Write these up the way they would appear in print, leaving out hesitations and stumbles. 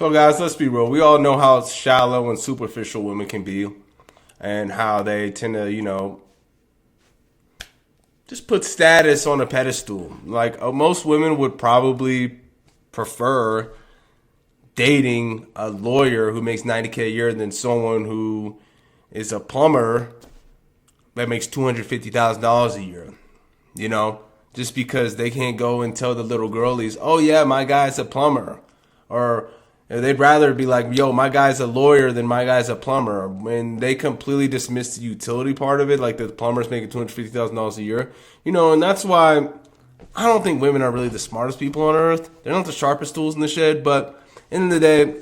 So guys, let's be real. We all know how shallow and superficial women can be and how they tend to, just put status on a pedestal. Like most women would probably prefer dating a lawyer who makes 90K a year than someone who is a plumber that makes $250,000 a year. Just because they can't go and tell the little girlies, "Oh yeah, my guy's a plumber," or they'd rather be like, "Yo, my guy's a lawyer than my guy's a plumber." When they completely dismiss the utility part of it, like the plumber's making $250,000 a year, and that's why I don't think women are really the smartest people on earth. They're not the sharpest tools in the shed, but end of the day,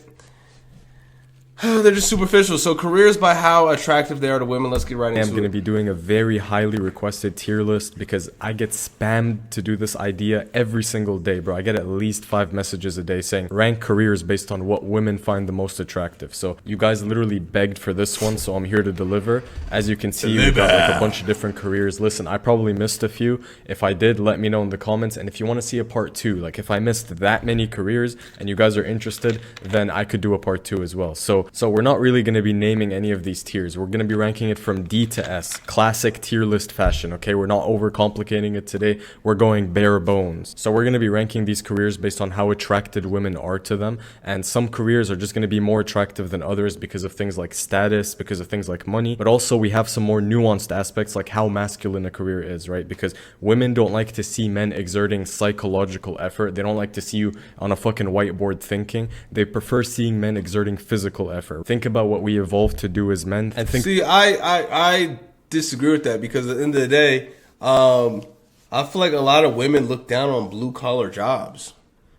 they're just superficial. So careers by how attractive they are to women. Let's get right into it. I'm going to be doing a very highly requested tier list because I get spammed to do this idea every single day, bro. I get at least 5 messages a day saying rank careers based on what women find the most attractive. So you guys literally begged for this one, so I'm here to deliver. As you can see, we've got like a bunch of different careers. Listen, I probably missed a few. If I did, let me know in the comments. And if you want to see a part 2, like if I missed that many careers and you guys are interested, then I could do a part 2 as well. So we're not really going to be naming any of these tiers. We're going to be ranking it from D to S. Classic tier list fashion, okay? We're not overcomplicating it today. We're going bare bones. So we're going to be ranking these careers based on how attracted women are to them. And some careers are just going to be more attractive than others because of things like status, because of things like money. But also we have some more nuanced aspects like how masculine a career is, right? Because women don't like to see men exerting psychological effort. They don't like to see you on a fucking whiteboard thinking. They prefer seeing men exerting physical effort. Think about what we evolved to do as men. And See, I disagree with that because at the end of the day, I feel like a lot of women look down on blue collar jobs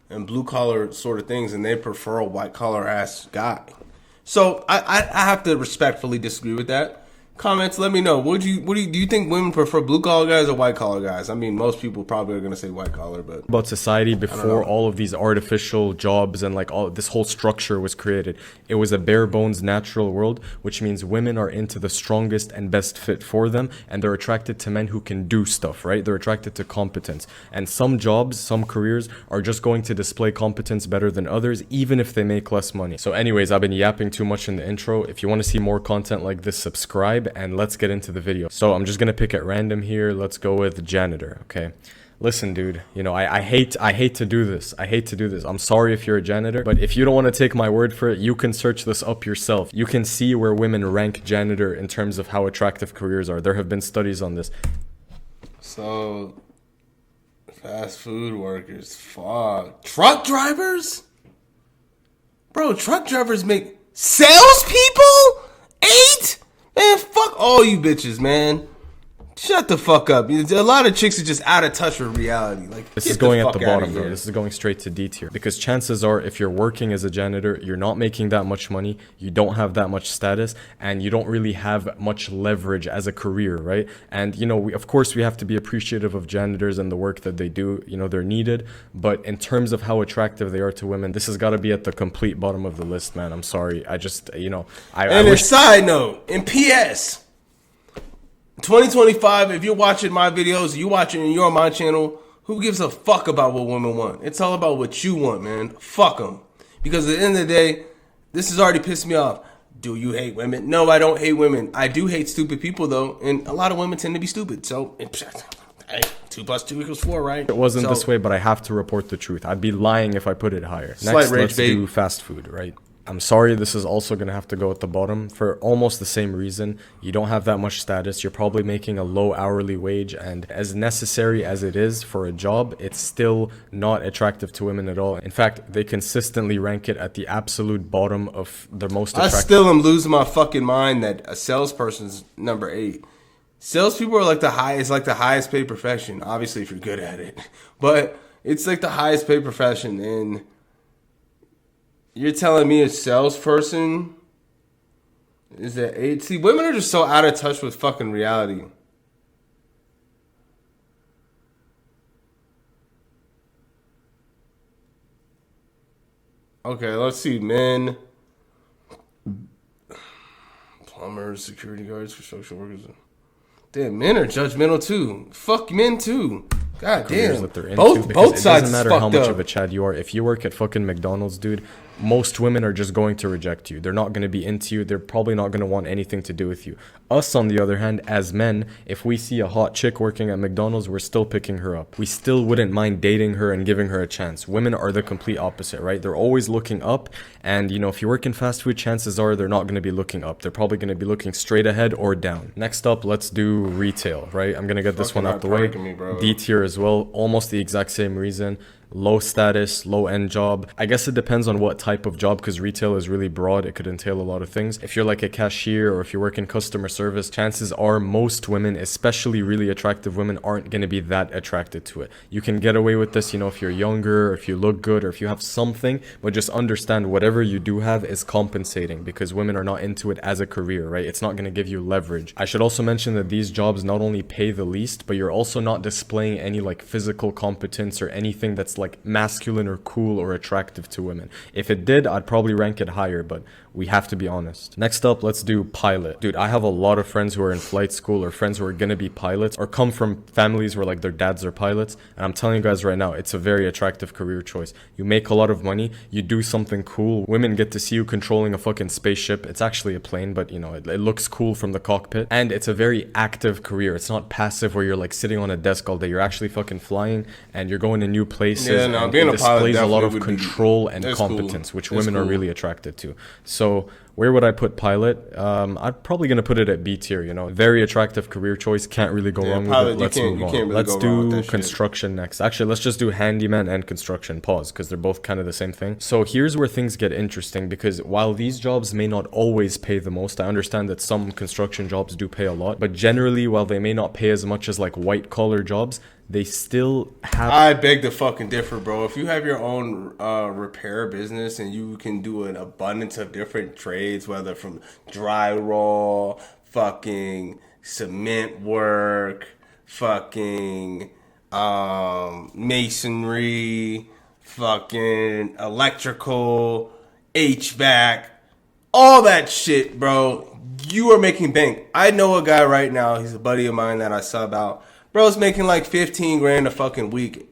and blue collar sort of things, and they prefer a white collar ass guy. So I have to respectfully disagree with that. Comments, let me know. Do you think women prefer blue collar guys or white collar guys? I mean, most people probably are gonna say white collar, but about society before all of these artificial jobs and like all this whole structure was created, it was a bare bones natural world, which means women are into the strongest and best fit for them, and they're attracted to men who can do stuff, right? They're attracted to competence, and some jobs, some careers are just going to display competence better than others, even if they make less money. So anyways, I've been yapping too much in the intro. If you want to see more content like this, subscribe, and let's get into the video. So I'm just gonna pick at random here. Let's go with janitor. Okay, listen, dude, I hate to do this. I'm sorry if you're a janitor, but if you don't want to take my word for it, you can search this up yourself. You can see where women rank janitor in terms of how attractive careers are. There have been studies on this. So fast food workers, fuck, truck drivers, bro. Truck drivers make salespeople 8. Man, fuck all you bitches, man. Shut the fuck up. A lot of chicks are just out of touch with reality. Like, this is going at the bottom, bro. This is going straight to D tier. Because chances are, if you're working as a janitor, you're not making that much money, you don't have that much status, and you don't really have much leverage as a career, right? And, of course, we have to be appreciative of janitors and the work that they do. They're needed. But in terms of how attractive they are to women, this has got to be at the complete bottom of the list, man. I'm sorry. I just, I wish... side note, in PS... 2025, if you're watching my videos, you're on my channel, who gives a fuck about what women want? It's all about what you want, man. Fuck them. Because at the end of the day, this has already pissed me off. Do you hate women? No, I don't hate women. I do hate stupid people, though. And a lot of women tend to be stupid. So, hey, 2 + 2 = 4, right? It wasn't this way, but I have to report the truth. I'd be lying if I put it higher. Next, let's do fast food, right? I'm sorry, this is also going to have to go at the bottom for almost the same reason. You don't have that much status. You're probably making a low hourly wage, and as necessary as it is for a job, it's still not attractive to women at all. In fact, they consistently rank it at the absolute bottom of the most attractive. I still am losing my fucking mind that a salesperson's number 8. Salespeople are like the highest paid profession, obviously if you're good at it. But it's like the highest paid profession, and you're telling me a salesperson is at 8? See, women are just so out of touch with fucking reality. Okay, let's see. Men, plumbers, security guards, construction workers. Damn, men are judgmental too. Fuck men too. God damn. That they're into, both sides. It doesn't matter how much of a Chad you are. If you work at fucking McDonald's, dude, most women are just going to reject you. They're not going to be into you. They're probably not going to want anything to do with you. Us, on the other hand, as men, if we see a hot chick working at McDonald's, we're still picking her up. We still wouldn't mind dating her and giving her a chance. Women are the complete opposite, right? They're always looking up. And, if you work in fast food, chances are they're not going to be looking up. They're probably going to be looking straight ahead or down. Next up, let's do retail, right? I'm going to get this one out the way. D tier as well. Almost the exact same reason. Low status, low end job. I guess it depends on what type of job, because retail is really broad. It could entail a lot of things. If you're like a cashier or if you work in customer service, chances are most women, especially really attractive women, aren't going to be that attracted to it. You can get away with this, if you're younger, or if you look good, or if you have something, but just understand whatever you do have is compensating, because women are not into it as a career, right? It's not going to give you leverage. I should also mention that these jobs not only pay the least, but you're also not displaying any like physical competence or anything that's like masculine or cool or attractive to women. If it did, I'd probably rank it higher, but we have to be honest. Next up, let's do pilot. Dude, I have a lot of friends who are in flight school, or friends who are gonna be pilots, or come from families where like their dads are pilots, and I'm telling you guys right now, it's a very attractive career choice. You make a lot of money, you do something cool, women get to see you controlling a fucking spaceship. It's actually a plane, but it looks cool from the cockpit, and it's a very active career. It's not passive where you're like sitting on a desk all day. You're actually fucking flying, and you're going to new places. Yeah, no, being it a pilot displays a lot of definitely would be- control and that's competence, cool. which That's women are cool. really attracted to. So where would I put pilot? I'm probably gonna put it at B tier. Very attractive career choice. Can't really go wrong pilot, with it. Let's move on. really Let's go wrong with do that shit. construction next. Actually, let's just do handyman and construction. Pause, because they're both kind of the same thing. So here's where things get interesting, because while these jobs may not always pay the most, I understand that some construction jobs do pay a lot, but generally, while they may not pay as much as like white collar jobs, they still have. I beg to fucking differ, bro. If you have your own repair business and you can do an abundance of different trades, whether from drywall, fucking cement work, fucking masonry, fucking electrical, HVAC, all that shit, bro, you are making bank. I know a guy right now, he's a buddy of mine that I sub out. Bro's making like 15 grand a fucking week.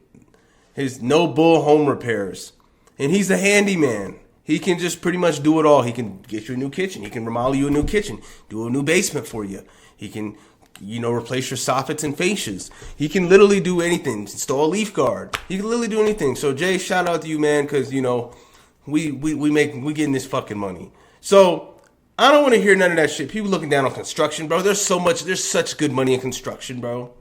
His no bull home repairs. And he's a handyman. He can just pretty much do it all. He can get you a new kitchen. He can remodel you a new kitchen. Do a new basement for you. He can, replace your soffits and fascias. He can literally do anything. Install a leaf guard. He can literally do anything. So Jay, shout out to you, man, because, we getting this fucking money. So I don't want to hear none of that shit. People looking down on construction, bro. There's such good money in construction, bro.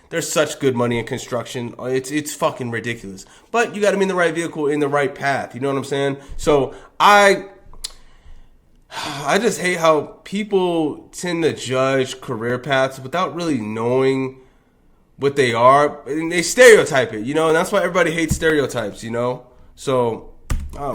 There's such good money in construction. It's fucking ridiculous. But you got to be in the right vehicle, in the right path. You know what I'm saying? So I just hate how people tend to judge career paths without really knowing what they are. And they stereotype it, and that's why everybody hates stereotypes, So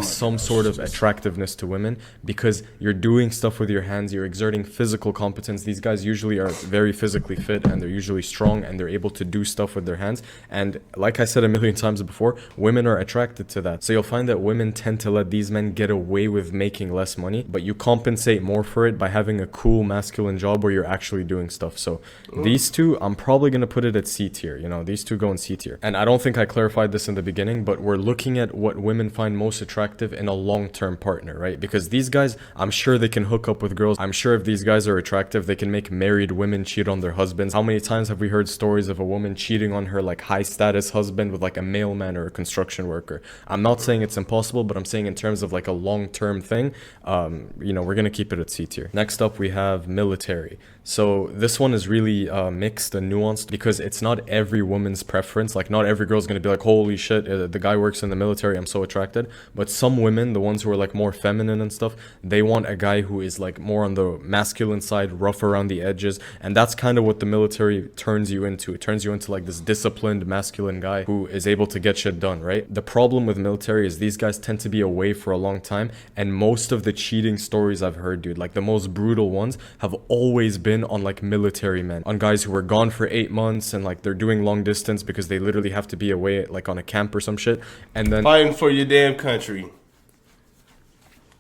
some sort of attractiveness to women, because you're doing stuff with your hands, you're exerting physical competence. These guys usually are very physically fit, and they're usually strong, and they're able to do stuff with their hands. And like I said a million times before, women are attracted to that. So you'll find that women tend to let these men get away with making less money, but you compensate more for it by having a cool masculine job where you're actually doing stuff. So these two, I'm probably going to put it at C tier. These two go in C tier. And I don't think I clarified this in the beginning, but we're looking at what women find most attractive in a long-term partner, right? Because these guys, I'm sure they can hook up with girls. I'm sure if these guys are attractive, they can make married women cheat on their husbands. How many times have we heard stories of a woman cheating on her like high-status husband with like a mailman or a construction worker? I'm not saying it's impossible, but I'm saying in terms of like a long-term thing, we're gonna keep it at C tier. Next up, we have military. So this one is really mixed and nuanced, because it's not every woman's preference. Like, not every girl's gonna be like, holy shit, the guy works in the military, I'm so attracted. But some women, the ones who are like more feminine and stuff, they want a guy who is like more on the masculine side, rough around the edges, and that's kind of what the military turns you into. It turns you into like this disciplined masculine guy who is able to get shit done, right? The problem with military is these guys tend to be away for a long time, and most of the cheating stories I've heard, dude, like the most brutal ones, have always been on like military men, on guys who were gone for 8 months and like they're doing long distance because they literally have to be away like on a camp or some shit, and then fighting for your damn country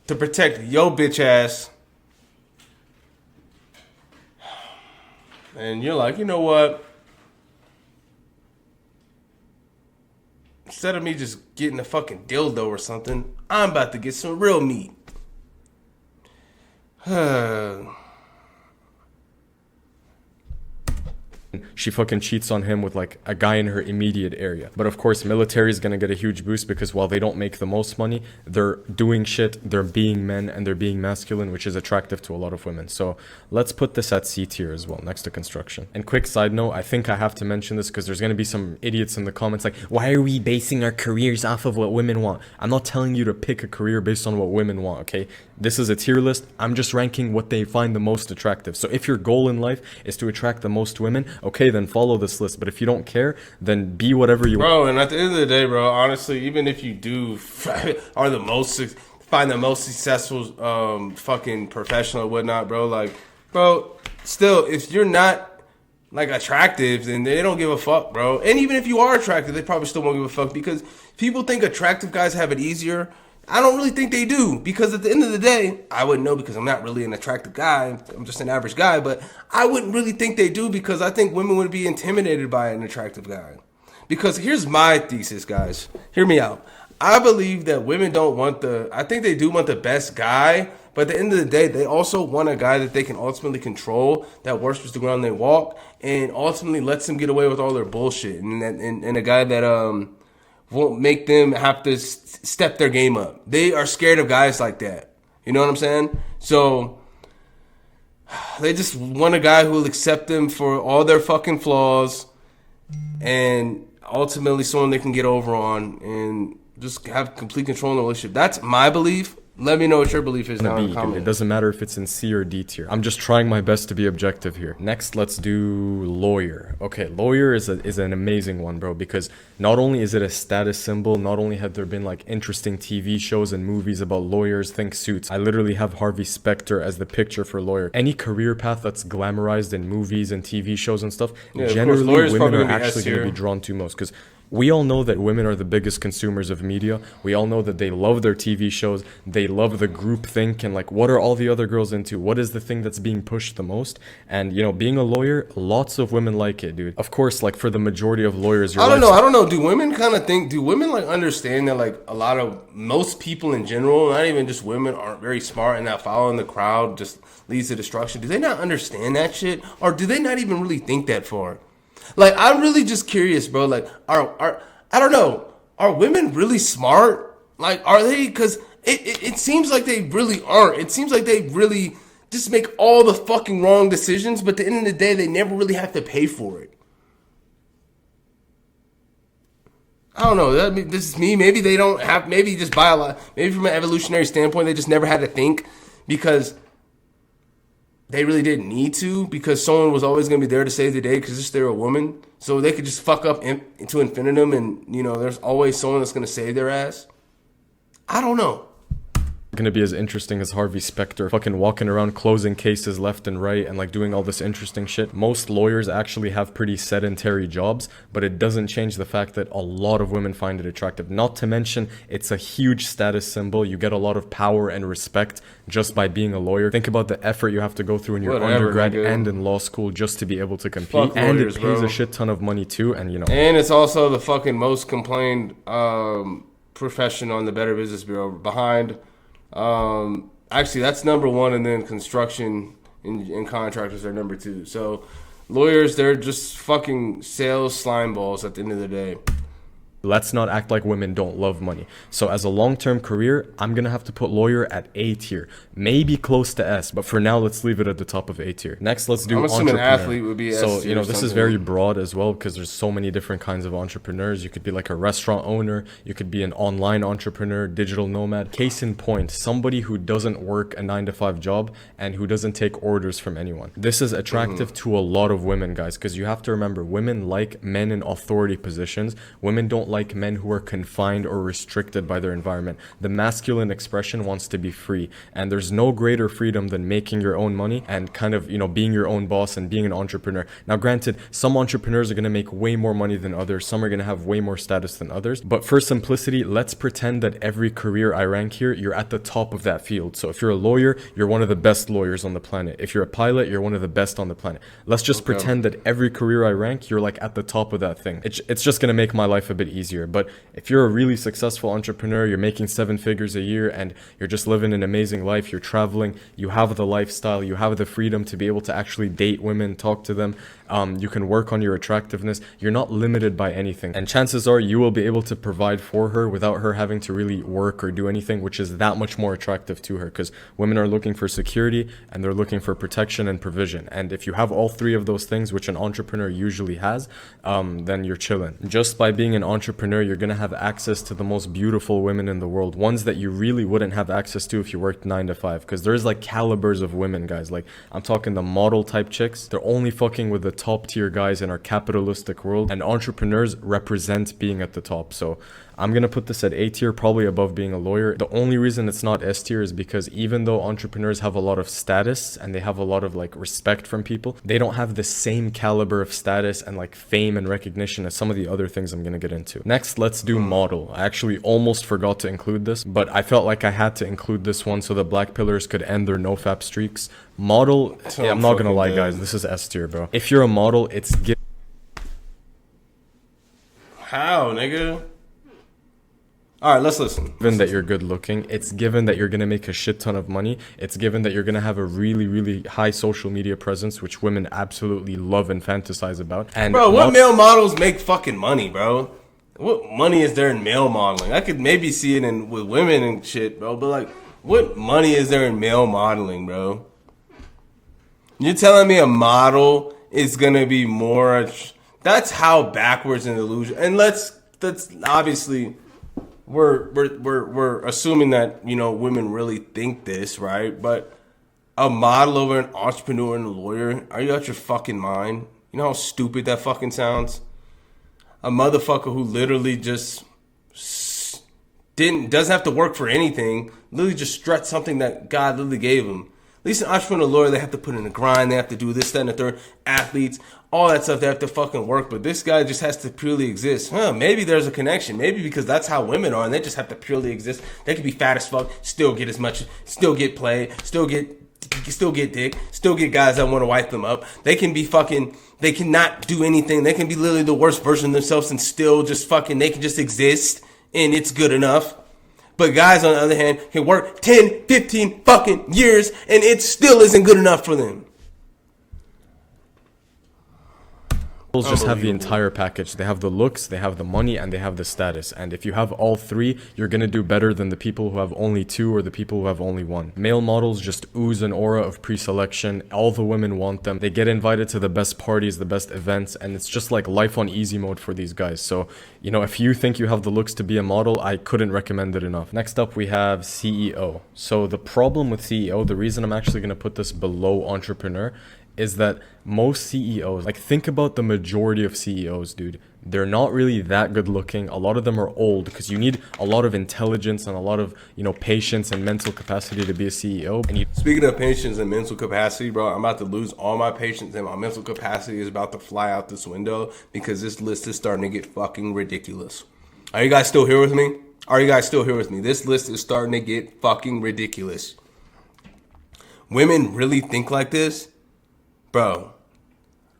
to protect your bitch ass. And you're like, you know what? instead of me just getting a fucking dildo or something, I'm about to get some real meat. She fucking cheats on him with like a guy in her immediate area. But of course, military is gonna get a huge boost because while they don't make the most money, they're doing shit, they're being men, and they're being masculine, which is attractive to a lot of women. So let's put this at C tier as well, next to construction. And quick side note, I think I have to mention this because there's gonna be some idiots in the comments like, why are we basing our careers off of what women want? I'm not telling you to pick a career based on what women want, okay? This is a tier list. I'm just ranking what they find the most attractive. So if your goal in life is to attract the most women, okay, then follow this list. But if you don't care, then be whatever you want. Bro, and at the end of the day, bro, honestly, even if you do are the most find the most successful fucking professional or whatnot, bro, like, bro, still, if you're not like attractive, then they don't give a fuck, bro. And even if you are attractive, they probably still won't give a fuck because people think attractive guys have it easier. I don't really think they do because at the end of the day, I wouldn't know because I'm not really an attractive guy. I'm just an average guy, but I wouldn't really think they do because I think women would be intimidated by an attractive guy. Because here's my thesis, guys. Hear me out. I believe that women don't want I think they do want the best guy, but at the end of the day, they also want a guy that they can ultimately control, that works with the ground they walk, and ultimately lets them get away with all their bullshit. And a guy that won't make them have to step their game up. They are scared of guys like that. You know what I'm saying? So they just want a guy who will accept them for all their fucking flaws and ultimately someone they can get over on and just have complete control in the relationship. That's my belief. Let me know what your belief is now in the comments. It doesn't matter if it's in C or D tier. I'm just trying my best to be objective here. Next, let's do lawyer. Okay, lawyer is an amazing one, bro, because not only is it a status symbol, not only have there been like interesting TV shows and movies about lawyers, think Suits. I literally have Harvey Specter as the picture for lawyer. Any career path that's glamorized in movies and TV shows and stuff, generally women are actually going to be drawn to most because we all know that women are the biggest consumers of media. We all know that they love their TV shows. They love the group think and like, what are all the other girls into? What is the thing that's being pushed the most? And, you know, being a lawyer, lots of women like it, dude. Of course, like for the majority of lawyers, I don't know. Do women like understand that like most people in general, not even just women, aren't very smart and that following the crowd just leads to destruction? Do they not understand that shit? Or do they not even really think that far? Like, I'm really just curious, bro. Like, I don't know. Are women really smart? Like, are they? Because it seems like they really aren't. It seems like they really just make all the fucking wrong decisions, but at the end of the day, they never really have to pay for it. I don't know. This is me. Maybe they don't have, maybe just maybe from an evolutionary standpoint, they just never had to think because they really didn't need to because someone was always going to be there to save the day because they're a woman. So they could just fuck up into infinitum and, you know, there's always someone that's going to save their ass. I don't know. Gonna be as interesting as Harvey Specter fucking walking around closing cases left and right and like doing all this interesting shit. Most lawyers actually have pretty sedentary jobs, but it doesn't change the fact that a lot of women find it attractive. Not to mention it's a huge status symbol. You get a lot of power and respect just by being a lawyer. Think about the effort you have to go through in your undergrad and in law school just to be able to compete. Fuck and lawyers, it pays bro. a shit ton of money too, and you know. And it's also the fucking most complained profession on the Better Business Bureau behind actually that's number one, and then construction and contractors are number two. So lawyers, they're just fucking sales slime balls at the end of the day. Let's not act like women don't love money. So as a long-term career, I'm going to have to put lawyer at A tier. Maybe close to S, but for now, let's leave it at the top of A tier. Next, let's do entrepreneur. I'm assuming athlete would be S tier. So, you know, this is very broad as well because there's so many different kinds of entrepreneurs. You could be like a restaurant owner. You could be an online entrepreneur, digital nomad. Case in point, somebody who doesn't work a 9-to-5 job and who doesn't take orders from anyone. This is attractive to a lot of women, guys, because you have to remember, women like men in authority positions. Women don't like men who are confined or restricted by their environment. The masculine expression wants to be free, and there's no greater freedom than making your own money and kind of, you know, being your own boss and being an entrepreneur. Now, granted, some entrepreneurs are going to make way more money than others. Some are going to have way more status than others. But for simplicity, let's pretend that every career I rank here, you're at the top of that field. So if you're a lawyer, you're one of the best lawyers on the planet. If you're a pilot, you're one of the best on the planet. Let's just pretend that every career I rank, you're like at the top of that thing. It's just going to make my life a bit easier. But if you're a really successful entrepreneur, you're making 7 figures a year and you're just living an amazing life, you're traveling, you have the lifestyle, you have the freedom to be able to actually date women, talk to them, you can work on your attractiveness, you're not limited by anything. And chances are you will be able to provide for her without her having to really work or do anything, which is that much more attractive to her, because women are looking for security and they're looking for protection and provision. And if you have all three of those things, which an entrepreneur usually has, then you're chilling. Just by being an entrepreneur, you're going to have access to the most beautiful women in the world, ones that you really wouldn't have access to if you worked 9 to 5, because there's like calibers of women, guys. Like, I'm talking the model type chicks, they're only fucking with the top tier guys in our capitalistic world, and entrepreneurs represent being at the top. So I'm gonna put this at A tier, probably above being a lawyer. The only reason it's not S tier is because even though entrepreneurs have a lot of status and they have a lot of like respect from people, they don't have the same caliber of status and like fame and recognition as some of the other things I'm gonna get into. Next, let's do model. I actually almost forgot to include this, but I felt like I had to include this one so the black pillars could end their nofap streaks. Model, yeah, I'm not gonna lie, guys, this is S tier, bro. If you're a model, it's how, nigga? All right, let's listen. Given that you're good looking, it's given that you're going to make a shit ton of money, it's given that you're going to have a really, really high social media presence, which women absolutely love and fantasize about. And bro, what male models make fucking money, bro? What money is there in male modeling? I could maybe see it in with women and shit, bro, but like, what money is there in male modeling, bro? You're telling me a model is going to be more... That's how backwards and illusion. And that's obviously... We're assuming that, you know, women really think this, right? But a model over an entrepreneur and a lawyer, are you out your fucking mind? You know how stupid that fucking sounds? A motherfucker who literally just doesn't have to work for anything, literally just struts something that God literally gave him. At least an entrepreneur and a lawyer, they have to put in the grind, they have to do this, that, and the third. Athletes, all that stuff, they have to fucking work. But this guy just has to purely exist. Maybe there's a connection. Maybe because that's how women are, and they just have to purely exist. They can be fat as fuck, still get as much, still get play, still get dick, still get guys that want to wipe them up. They can be fucking, they cannot do anything. They can be literally the worst version of themselves and still just fucking, they can just exist, and it's good enough. But guys, on the other hand, can work 10, 15 fucking years, and it still isn't good enough for them. Just have the entire package. They have the looks, they have the money, and they have the status. And if you have all three, you're gonna do better than the people who have only two or the people who have only one. Male models just ooze an aura of pre-selection. All the women want them. They get invited to the best parties, the best events, and it's just like life on easy mode for these guys. So, you know, if you think you have the looks to be a model, I couldn't recommend it enough. Next up, we have CEO. So the problem with CEO, the reason I'm actually gonna put this below entrepreneur, is that most CEOs, like, think about the majority of CEOs, dude. They're not really that good looking. A lot of them are old because you need a lot of intelligence and a lot of, you know, patience and mental capacity to be a CEO. And speaking of patience and mental capacity, bro, I'm about to lose all my patience and my mental capacity is about to fly out this window because this list is starting to get fucking ridiculous. Are you guys still here with me? Are you guys still here with me? This list is starting to get fucking ridiculous. Women really think like this? Bro,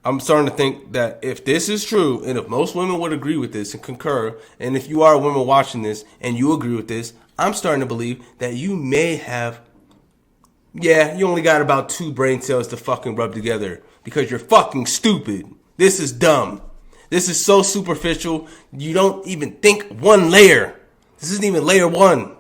I'm starting to think that if this is true, and if most women would agree with this and concur, and if you are a woman watching this and you agree with this, I'm starting to believe that you may have, you only got about 2 brain cells to fucking rub together because you're fucking stupid. This is dumb. This is so superficial. You don't even think one layer. This isn't even layer 1.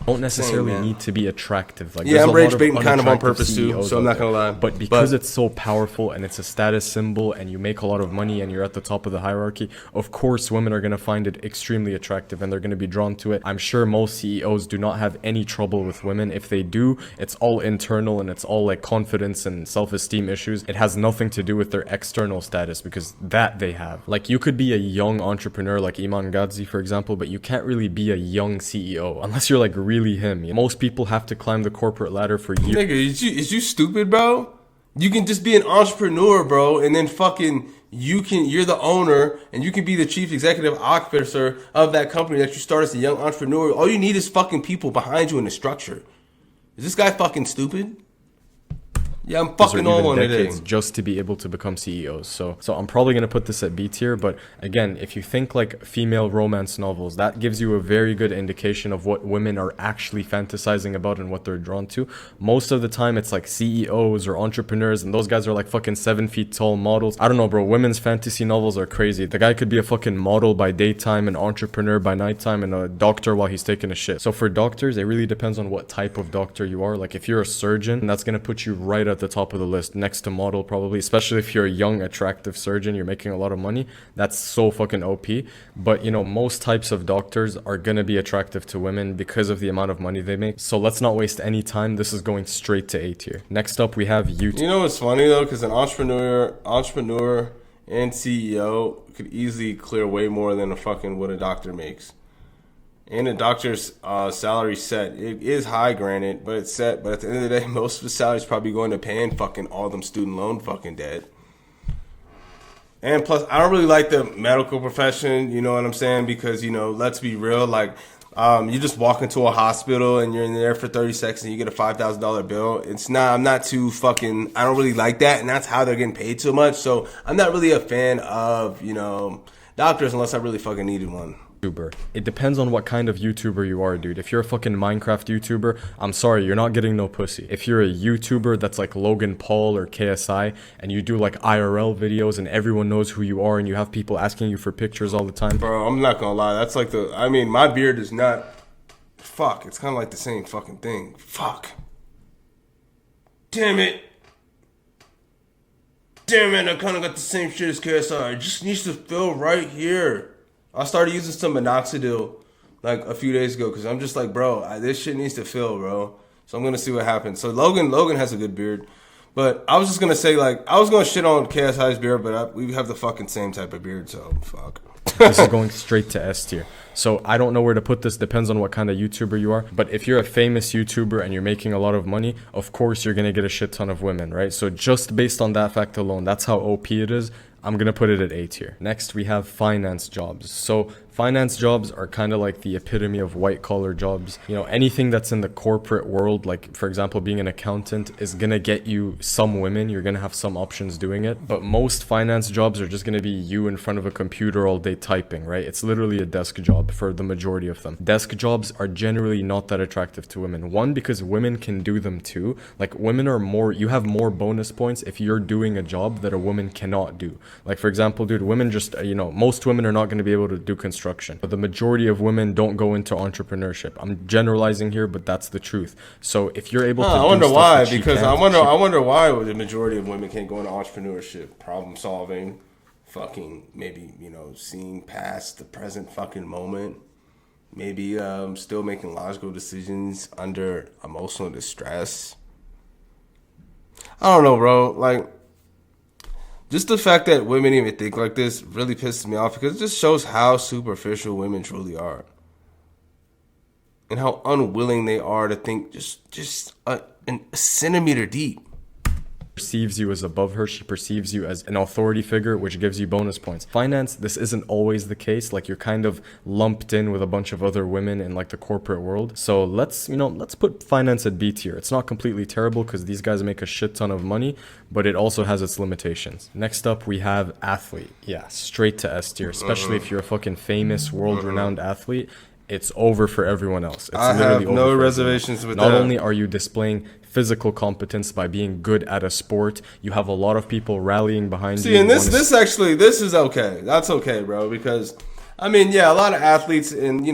Don't necessarily need to be attractive. Like, I'm rage baiting kind of on purpose too, so I'm not gonna lie. But because it's so powerful and it's a status symbol and you make a lot of money and you're at the top of the hierarchy, of course women are gonna find it extremely attractive and they're gonna be drawn to it. I'm sure most CEOs do not have any trouble with women. If they do, it's all internal and it's all like confidence and self-esteem issues. It has nothing to do with their external status because that they have. Like, you could be a young entrepreneur like Iman Gadzhi, for example, but you can't really be a young CEO unless you're like really him. Most people have to climb the corporate ladder for years. Nigga, is you stupid, bro? You can just be an entrepreneur, bro, and then fucking you're the owner and you can be the chief executive officer of that company that you start as a young entrepreneur. All you need is fucking people behind you in the structure. Is this guy fucking stupid? Yeah, I'm or fucking on even one decades today. just to be able to become CEOs. So I'm probably gonna put this at B tier. But again, if you think like female romance novels, that gives you a very good indication of what women are actually fantasizing about and what they're drawn to. Most of the time, it's like CEOs or entrepreneurs, and those guys are like fucking 7 feet tall models. I don't know, bro. Women's fantasy novels are crazy. The guy could be a fucking model by daytime, an entrepreneur by nighttime, and a doctor while he's taking a shit. So for doctors, it really depends on what type of doctor you are. Like if you're a surgeon, that's gonna put you right at the top of the list, next to model probably. Especially if you're a young, attractive surgeon, you're making a lot of money. That's so fucking OP. But you know, most types of doctors are gonna be attractive to women because of the amount of money they make. So let's not waste any time. This is going straight to A tier. Next up, we have YouTube. You know what's funny though, because an entrepreneur and CEO could easily clear way more than a fucking what a doctor makes. And a doctor's salary set. It is high, granted, but it's set. But at the end of the day, most of the salary is probably going to paying fucking all them student loan fucking debt. And plus, I don't really like the medical profession, you know what I'm saying? Because, you know, let's be real, like, you just walk into a hospital and you're in there for 30 seconds and you get a $5,000 bill. I'm not too fucking, I don't really like that. And that's how they're getting paid so much. So I'm not really a fan of, you know, doctors unless I really fucking needed one. YouTuber. It depends on what kind of YouTuber you are, dude. If you're a fucking Minecraft YouTuber, I'm sorry, you're not getting no pussy. If you're a YouTuber that's like Logan Paul or KSI, and you do like IRL videos and everyone knows who you are and you have people asking you for pictures all the time. Bro, I'm not gonna lie. That's like my beard is not, fuck, it's kind of like the same fucking thing. Fuck. Damn it, I kind of got the same shit as KSI. It just needs to feel right here. I started using some minoxidil like a few days ago because I'm just like, bro, this shit needs to fill, bro. So I'm gonna see what happens. So Logan has a good beard, but I was just gonna say, like, I was gonna shit on KSI's beard, but we have the fucking same type of beard, so fuck. This is going straight to S tier. So I don't know where to put this. Depends on what kind of YouTuber you are. But if you're a famous YouTuber and you're making a lot of money, of course you're gonna get a shit ton of women, right? So just based on that fact alone, that's how OP it is. I'm going to put it at A tier. Next, we have finance jobs. So finance jobs are kind of like the epitome of white collar jobs. You know, anything that's in the corporate world, like for example, being an accountant is going to get you some women. You're going to have some options doing it. But most finance jobs are just going to be you in front of a computer all day typing, right? It's literally a desk job for the majority of them. Desk jobs are generally not that attractive to women. One, because women can do them too. Like women are more, you have more bonus points if you're doing a job that a woman cannot do. Like for example, dude, women just, you know, most women are not going to be able to do construction. But the majority of women don't go into entrepreneurship. I'm generalizing here, but that's the truth. So if you're able to I do wonder stuff why, that she because can't, I wonder why the majority of women can't go into entrepreneurship, problem solving, fucking maybe, you know, seeing past the present fucking moment, maybe still making logical decisions under emotional distress. I don't know, bro. Like, just the fact that women even think like this really pisses me off because it just shows how superficial women truly are. And how unwilling they are to think just a centimeter deep. perceives you as above her. She perceives you as an authority figure, which gives you bonus points. Finance, this isn't always the case. Like you're kind of lumped in with a bunch of other women in like the corporate world. So let's put finance at B tier. It's not completely terrible because these guys make a shit ton of money, but it also has its limitations. Next up, we have athlete. Yeah, straight to S tier, especially if you're a fucking famous, world-renowned athlete. It's over for everyone else. It's I literally have no over for reservations everyone. with that. Not only are you displaying physical competence by being good at a sport, you have a lot of people rallying behind you. See, and this is okay. That's okay, bro, because I mean, yeah, a lot of athletes and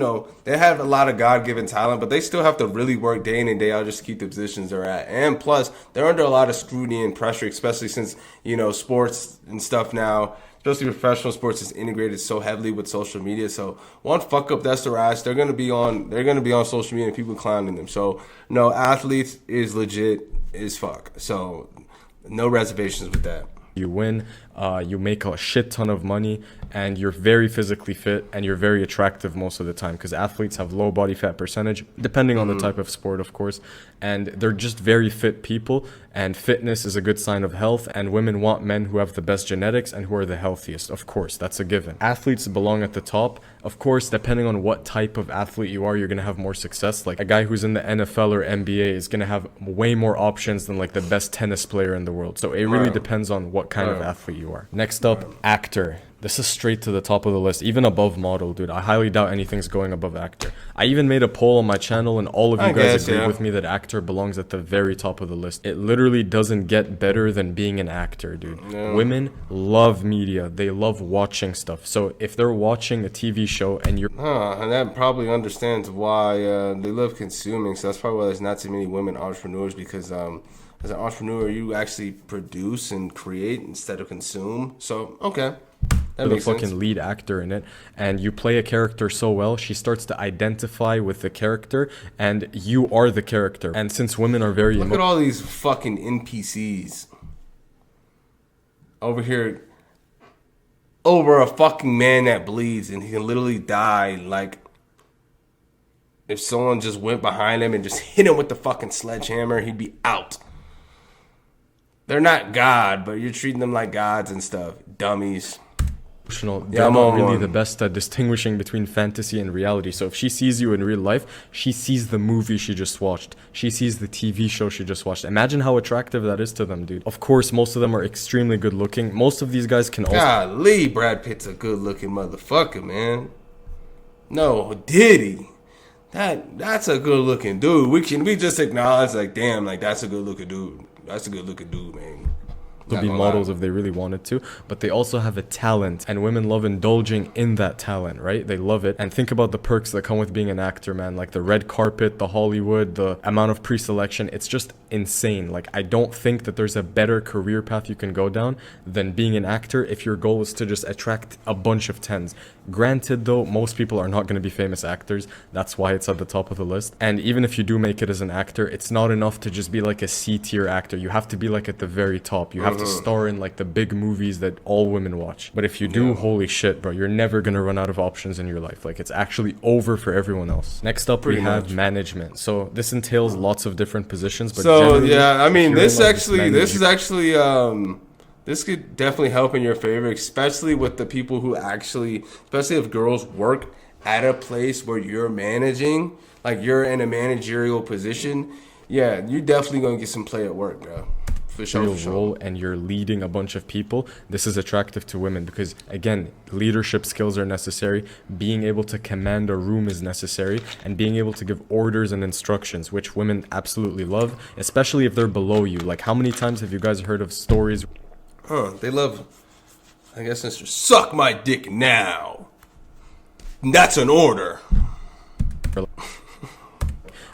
they have a lot of God-given talent, but they still have to really work day in and day out just to keep the positions they're at. And plus, they're under a lot of scrutiny and pressure, especially since, sports and stuff now, especially professional sports, is integrated so heavily with social media. So one fuck up, that's their ass. They're gonna be on social media and people clowning them. So no, athletes is legit as fuck. So no reservations with that. you win, you make a shit ton of money, and you're very physically fit, and you're very attractive most of the time, because athletes have low body fat percentage, depending on the type of sport, of course, and they're just very fit people, and fitness is a good sign of health, and women want men who have the best genetics and who are the healthiest. Of course, that's a given. Athletes belong at the top. Of course, depending on what type of athlete you are, you're going to have more success. Like a guy who's in the NFL or NBA is going to have way more options than like the best tennis player in the world. So it really depends on what kind of athlete you are. Next up, actor. This is straight to the top of the list, even above model, dude. I highly doubt anything's going above actor. I even made a poll on my channel, and all of you guys agreed with me that actor belongs at the very top of the list. It literally doesn't get better than being an actor, dude. No. Women love media. They love watching stuff. So if they're watching a TV show and you're... and that probably understands why they love consuming. So that's probably why there's not too many women entrepreneurs, because as an entrepreneur, you actually produce and create instead of consume. So, okay. That makes sense. The fucking lead actor in it, and you play a character so well, she starts to identify with the character, and you are the character. And since women are very... Look at all these fucking NPCs over here over a fucking man that bleeds, and he can literally die. Like, if someone just went behind him and just hit him with the fucking sledgehammer, he'd be out. They're not God, but you're treating them like gods and stuff. Dummies. They're not really the best at distinguishing between fantasy and reality. So if she sees you in real life, she sees the movie she just watched. She sees the TV show she just watched. Imagine how attractive that is to them, dude. Of course, most of them are extremely good looking. Most of these guys can also... Golly, Brad Pitt's a good looking motherfucker, man. No, Diddy. That's a good looking dude. We just acknowledge, like, damn, like, that's a good looking dude. That's a good looking dude, man. To be models if they really wanted to, but they also have a talent, and women love indulging in that talent, right? They love it. And think about the perks that come with being an actor, man. Like the red carpet, the Hollywood, the amount of pre-selection. It's just insane. Like, I don't think that there's a better career path you can go down than being an actor if your goal is to just attract a bunch of tens. Granted, though, most people are not going to be famous actors. That's why it's at the top of the list. And even if you do make it as an actor, it's not enough to just be like a C-tier actor. You have to be like at the very top. You have to star in like the big movies that all women watch. But if you do, holy shit, bro, you're never gonna run out of options in your life. Like, it's actually over for everyone else. Next up, we have management. So this entails lots of different positions. But so yeah, I mean, this could definitely help in your favor, especially with the people who actually, especially if girls work at a place where you're managing, like you're in a managerial position. Yeah, you're definitely gonna get some play at work, bro. Role, and you're leading a bunch of people. This is attractive to women because, again, leadership skills are necessary. Being able to command a room is necessary, and being able to give orders and instructions, which women absolutely love, especially if they're below you. Like, how many times have you guys heard of stories? They love, I guess, Mr. Suck my dick now. That's an order.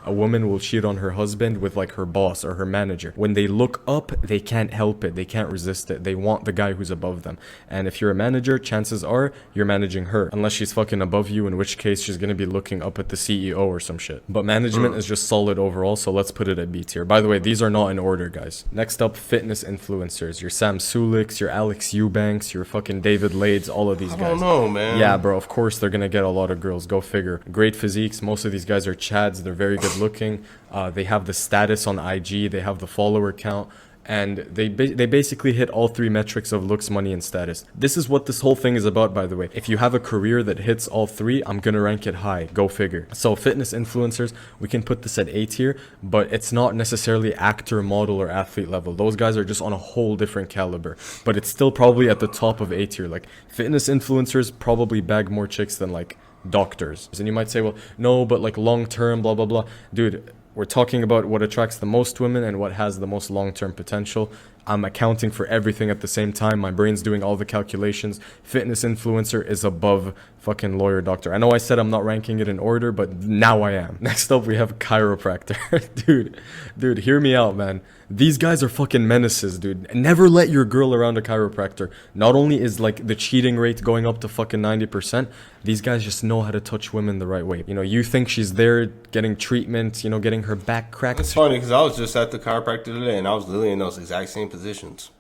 A woman will cheat on her husband with like her boss or her manager. When they look up, they can't help it. They can't resist it. They want the guy who's above them. And if you're a manager, chances are you're managing her. Unless she's fucking above you, in which case she's going to be looking up at the CEO or some shit. But management is just solid overall, so let's put it at B tier. By the way, these are not in order, guys. Next up, fitness influencers. Your Sam Suliks, your Alex Eubanks, your fucking David Lades, all of these guys. I don't know, man. Yeah, bro, of course they're going to get a lot of girls. Go figure. Great physiques. Most of these guys are chads. They're very good looking. They have the status on IG, they have the follower count, and they basically hit all three metrics of looks, money, and status. This is what this whole thing is about, by the way. If you have a career that hits all three, I'm gonna rank it high. Go figure. So fitness influencers, we can put this at A tier, but it's not necessarily actor, model, or athlete level. Those guys are just on a whole different caliber, but it's still probably at the top of A tier. Like, fitness influencers probably bag more chicks than like doctors. And you might say, well, no, but like long term, blah blah blah. Dude, we're talking about what attracts the most women and what has the most long-term potential. I'm accounting for everything at the same time. My brain's doing all the calculations. Fitness influencer is above fucking lawyer, doctor. I know I said I'm not ranking it in order, but now I am. Next up, we have chiropractor. Dude, hear me out, man. These guys are fucking menaces, dude. Never let your girl around a chiropractor. Not only is like the cheating rate going up to fucking 90%, these guys just know how to touch women the right way. You know, you think she's there getting treatment, you know, getting her back cracked. It's funny because I was just at the chiropractor today and I was literally in those exact same positions.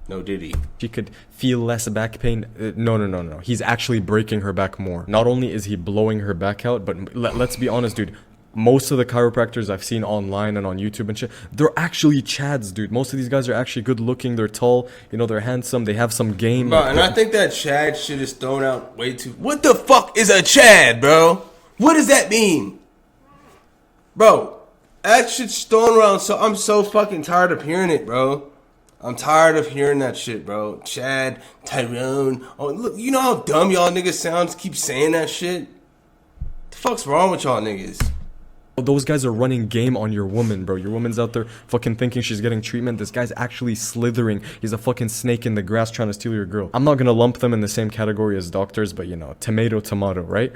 No Diddy. She could feel less back pain. No. He's actually breaking her back more. Not only is he blowing her back out, but let's be honest, dude. Most of the chiropractors I've seen online and on YouTube and shit, they're actually chads, dude. Most of these guys are actually good looking. They're tall. You know, they're handsome. They have some game. Bro, and I think that Chad shit is thrown out way too. What the fuck is a Chad, bro? What does that mean? Bro, that shit's thrown around, so I'm so fucking tired of hearing it, bro. I'm tired of hearing that shit, bro. Chad, Tyrone. Oh, look, you know how dumb y'all niggas sounds keep saying that shit? The fuck's wrong with y'all niggas? Those guys are running game on your woman, bro. Your woman's out there fucking thinking she's getting treatment. This guy's actually slithering. He's a fucking snake in the grass trying to steal your girl. I'm not gonna lump them in the same category as doctors, but you know, tomato, right?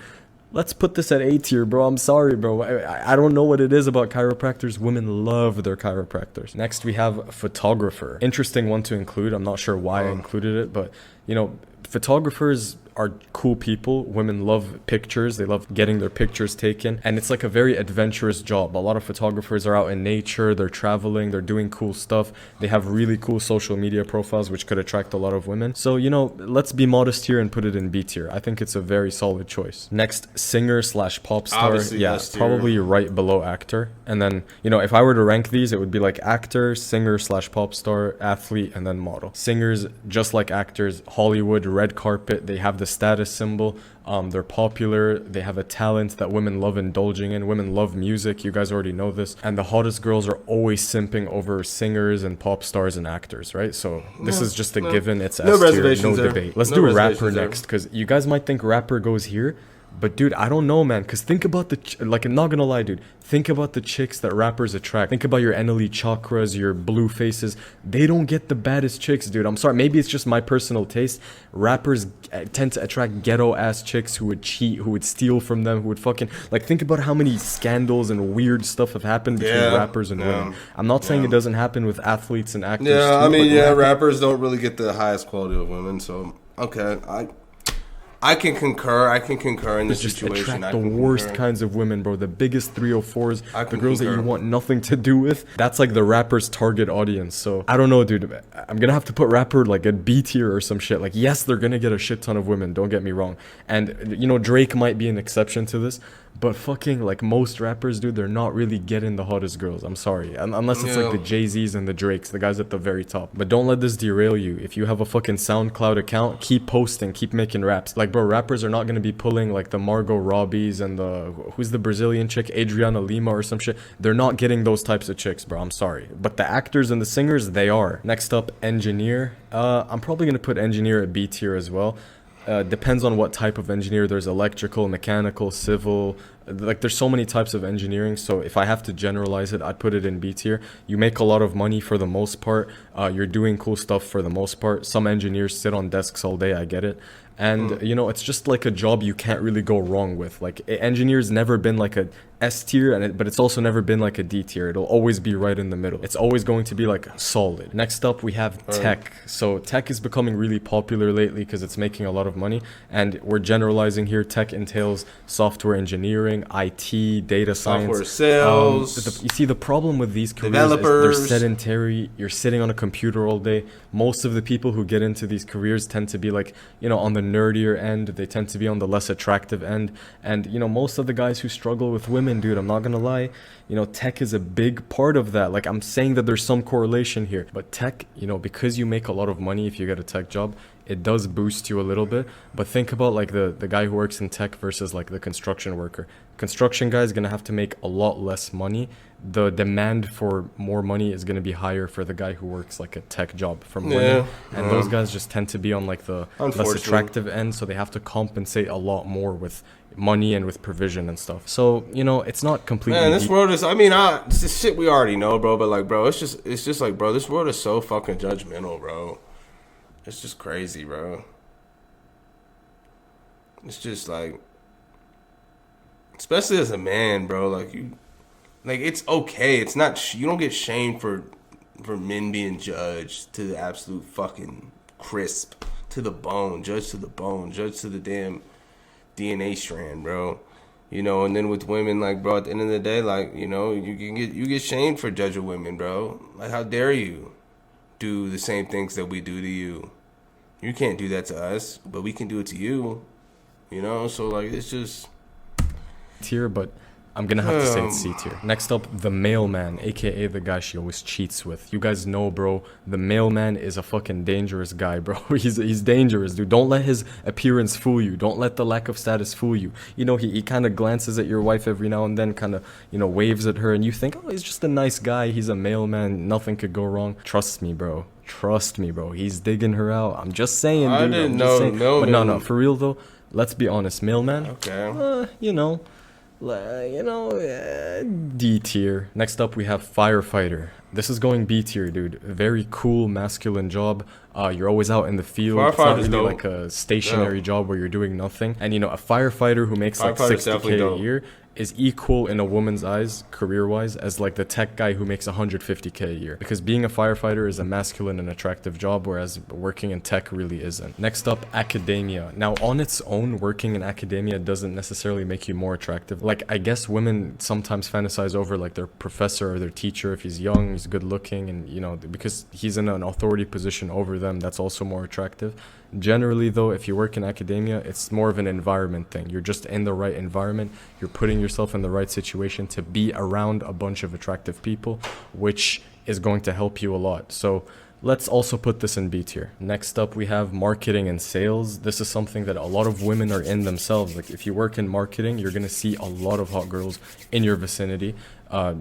Let's put this at A tier, bro. I'm sorry, bro. I don't know what it is about chiropractors. Women love their chiropractors. Next, we have photographer. Interesting one to include. I'm not sure why I included it, but you know, photographers are cool people. Women love pictures. They love getting their pictures taken. And it's like a very adventurous job. A lot of photographers are out in nature. They're traveling. They're doing cool stuff. They have really cool social media profiles, which could attract a lot of women. So, you know, let's be modest here and put it in B tier. I think it's a very solid choice. Next, singer slash pop star. Obviously, yeah, probably right below actor. And then, you know, if I were to rank these, it would be like actor, singer slash pop star, athlete, and then model. Singers, just like actors, Hollywood, red carpet, they have the status symbol. They're popular. They have a talent that women love indulging in. Women love music. You guys already know this. And the hottest girls are always simping over singers and pop stars and actors, right? So this is just a given. It's S tier, no debate. Let's do rapper next, because you guys might think rapper goes here. But dude, I don't know, man. Because think about like, I'm not gonna lie, dude. Think about the chicks that rappers attract. Think about your NLE Chakras, your Blue Faces. They don't get the baddest chicks, dude. I'm sorry. Maybe it's just my personal taste. Rappers tend to attract ghetto-ass chicks who would cheat, who would steal from them, who would fucking... Like, think about how many scandals and weird stuff have happened between rappers and women. I'm not saying it doesn't happen with athletes and actors, Yeah, too, I mean, rappers don't really get the highest quality of women, so... Okay, I can concur in this situation. Attract the worst kinds of women, bro. The biggest 304s, the girls that you want nothing to do with. That's like the rapper's target audience. So I don't know, dude. I'm gonna have to put rapper like at B tier or some shit. Like, yes, they're gonna get a shit ton of women. Don't get me wrong. And you know, Drake might be an exception to this. But fucking, like, most rappers, dude, they're not really getting the hottest girls. I'm sorry. Unless it's like the Jay-Z's and the Drakes, the guys at the very top. But don't let this derail you. If you have a fucking SoundCloud account, keep posting, keep making raps. Like, bro, rappers are not going to be pulling, like, the Margot Robbies and who's the Brazilian chick? Adriana Lima or some shit. They're not getting those types of chicks, bro. I'm sorry. But the actors and the singers, they are. Next up, engineer. I'm probably going to put engineer at B tier as well. Depends on what type of engineer. There's electrical, mechanical, civil. Like, there's so many types of engineering. So if I have to generalize it, I'd put it in B tier. You make a lot of money for the most part. You're doing cool stuff for the most part. Some engineers sit on desks all day. I get it. And, you know, it's just like a job you can't really go wrong with. Like, engineer's never been like a S tier, but it's also never been like a D tier. It'll always be right in the middle. It's always going to be like solid. Next up, we have tech. So tech is becoming really popular lately because it's making a lot of money. And we're generalizing here. Tech entails software engineering, IT, data science. Software sales. You see, the problem with these careers developers. is they're sedentary. You're sitting on a computer all day. Most of the people who get into these careers tend to be like, you know, on the nerdier end. They tend to be on the less attractive end. And, you know, most of the guys who struggle with women, dude, I'm not gonna lie, you know, tech is a big part of that. Like, I'm saying that there's some correlation here, but tech, you know, because you make a lot of money if you get a tech job, it does boost you a little bit. But think about like the guy who works in tech versus like the construction worker. Construction guy is gonna have to make a lot less money. The demand for more money is going to be higher for the guy who works like a tech job from women. And those guys just tend to be on like the less attractive end, so they have to compensate a lot more with money and with provision and stuff. So, you know, it's not completely... Man, this world is... I mean, it's this shit we already know, bro, but like, bro, it's just like, bro, this world is so fucking judgmental, bro. It's just crazy, bro. It's just like... Especially as a man, bro, like you... Like, it's okay. It's not... You don't get shamed for men being judged to the absolute fucking crisp. To the bone. Judged to the bone. Judged to the damn DNA strand, bro. You know, and then with women, like, bro, at the end of the day, like, you know, you get shamed for judging women, bro. Like, how dare you? do the same things that we do to you. You can't do that to us, but we can do it to you. You know, so like it's just tier, but I'm gonna have to say it's C tier. Next up, the mailman, aka the guy she always cheats with. You guys know, bro, the mailman is a fucking dangerous guy, bro. He's dangerous, dude. Don't let his appearance fool you. Don't let the lack of status fool you. You know, he kind of glances at your wife every now and then, kind of, you know, waves at her, and you think, oh, he's just a nice guy. He's a mailman. Nothing could go wrong. Trust me, bro. Trust me, bro. He's digging her out. I'm just saying, dude. I didn't know But no, for real though. Let's be honest, mailman. Okay. D tier. Next up, we have firefighter. This is going B tier, dude. Very cool, masculine job. You're always out in the field. It's not really like a stationary job where you're doing nothing. And you know, a firefighter who makes like 60K a year is equal in a woman's eyes, career-wise, as like the tech guy who makes 150K a year. Because being a firefighter is a masculine and attractive job, whereas working in tech really isn't. Next up, academia. Now, on its own, working in academia doesn't necessarily make you more attractive. Like, I guess women sometimes fantasize over like their professor or their teacher if he's young, he's good-looking, and you know, because he's in an authority position over them, that's also more attractive. Generally though, if you work in academia, it's more of an environment thing. You're just in the right environment, you're putting yourself in the right situation to be around a bunch of attractive people, which is going to help you a lot. So let's also put this in B tier. Next up, we have marketing and sales. This is something that a lot of women are in themselves. Like if you work in marketing, you're going to see a lot of hot girls in your vicinity.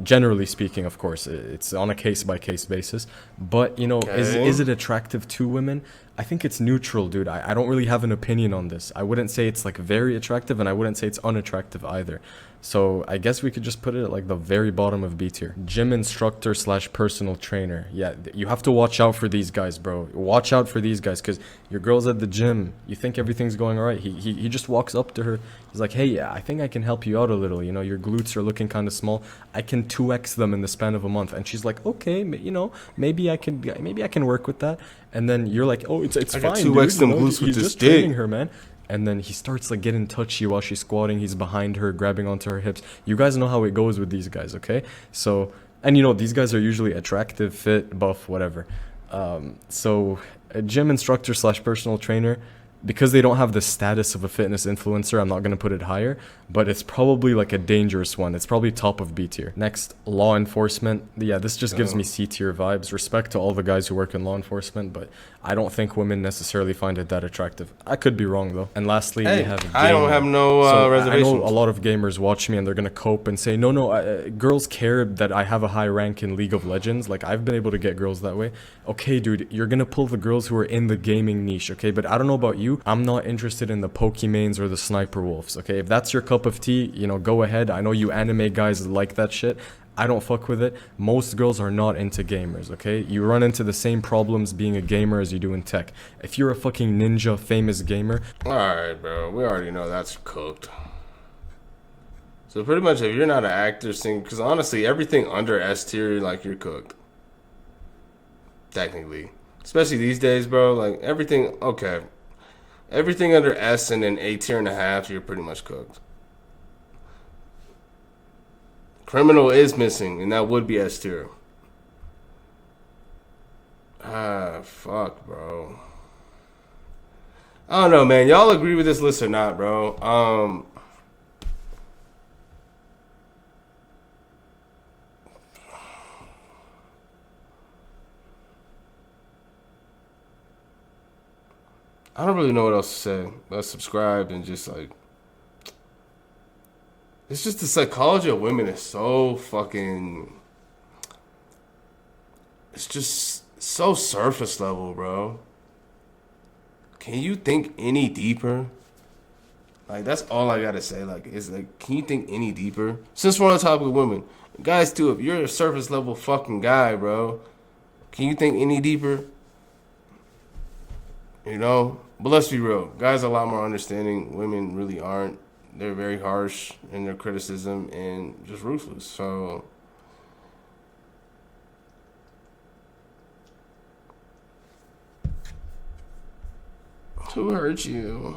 Generally speaking, of course, it's on a case-by-case basis. But, you know, is it attractive to women? I think it's neutral, dude. I don't really have an opinion on this. I wouldn't say it's like very attractive, and I wouldn't say it's unattractive either. So I guess we could just put it at like the very bottom of B tier. Gym instructor / personal trainer. Yeah, you have to watch out for these guys, bro. Watch out for these guys, because your girl's at the gym. You think everything's going all right. He just walks up to her. He's like, hey, yeah, I think I can help you out a little. You know, your glutes are looking kind of small. I can 2x them in the span of a month. And she's like, okay, you know, maybe I can work with that. And then you're like, oh, it's fine, dude. 2x them glutes with this dick. Training her, man. And then he starts like getting touchy while she's squatting. He's behind her, grabbing onto her hips. You guys know how it goes with these guys, okay? So, and you know, these guys are usually attractive, fit, buff, whatever. So a gym instructor / personal trainer, because they don't have the status of a fitness influencer, I'm not going to put it higher, but it's probably like a dangerous one. It's probably top of B tier. Next, law enforcement. Yeah, this just gives me C tier vibes. Respect to all the guys who work in law enforcement, but I don't think women necessarily find it that attractive. I could be wrong though. And lastly, we have gaming. I don't have no reservations. I know a lot of gamers watch me and they're going to cope and say, no, girls care that I have a high rank in League of Legends. Like, I've been able to get girls that way. Okay, dude, you're going to pull the girls who are in the gaming niche, okay? But I don't know about you. I'm not interested in the Pokemains or the Sniper Wolves, okay? If that's your cup of tea, you know, go ahead. I know you anime guys like that shit. I don't fuck with it. Most girls are not into gamers, okay? You run into the same problems being a gamer as you do in tech. If you're a fucking ninja famous gamer... Alright, bro. We already know that's cooked. So pretty much if you're not an actor, singer... Because honestly, everything under S tier, like, you're cooked. Technically. Especially these days, bro. Like, everything... Okay. Everything under S and then A tier and a half, you're pretty much cooked. Criminal is missing, and that would be S tier. Fuck, bro. I don't know, man. Y'all agree with this list or not, bro? I don't really know what else to say. Let's subscribe and just like... It's just the psychology of women is so fucking... It's just so surface level, bro. Can you think any deeper? Like, that's all I gotta say. Like, it's like, can you think any deeper? Since we're on the topic of women, guys too, if you're a surface level fucking guy, bro, can you think any deeper? You know? But let's be real. Guys are a lot more understanding. Women really aren't. They're very harsh in their criticism and just ruthless. So, who hurt you?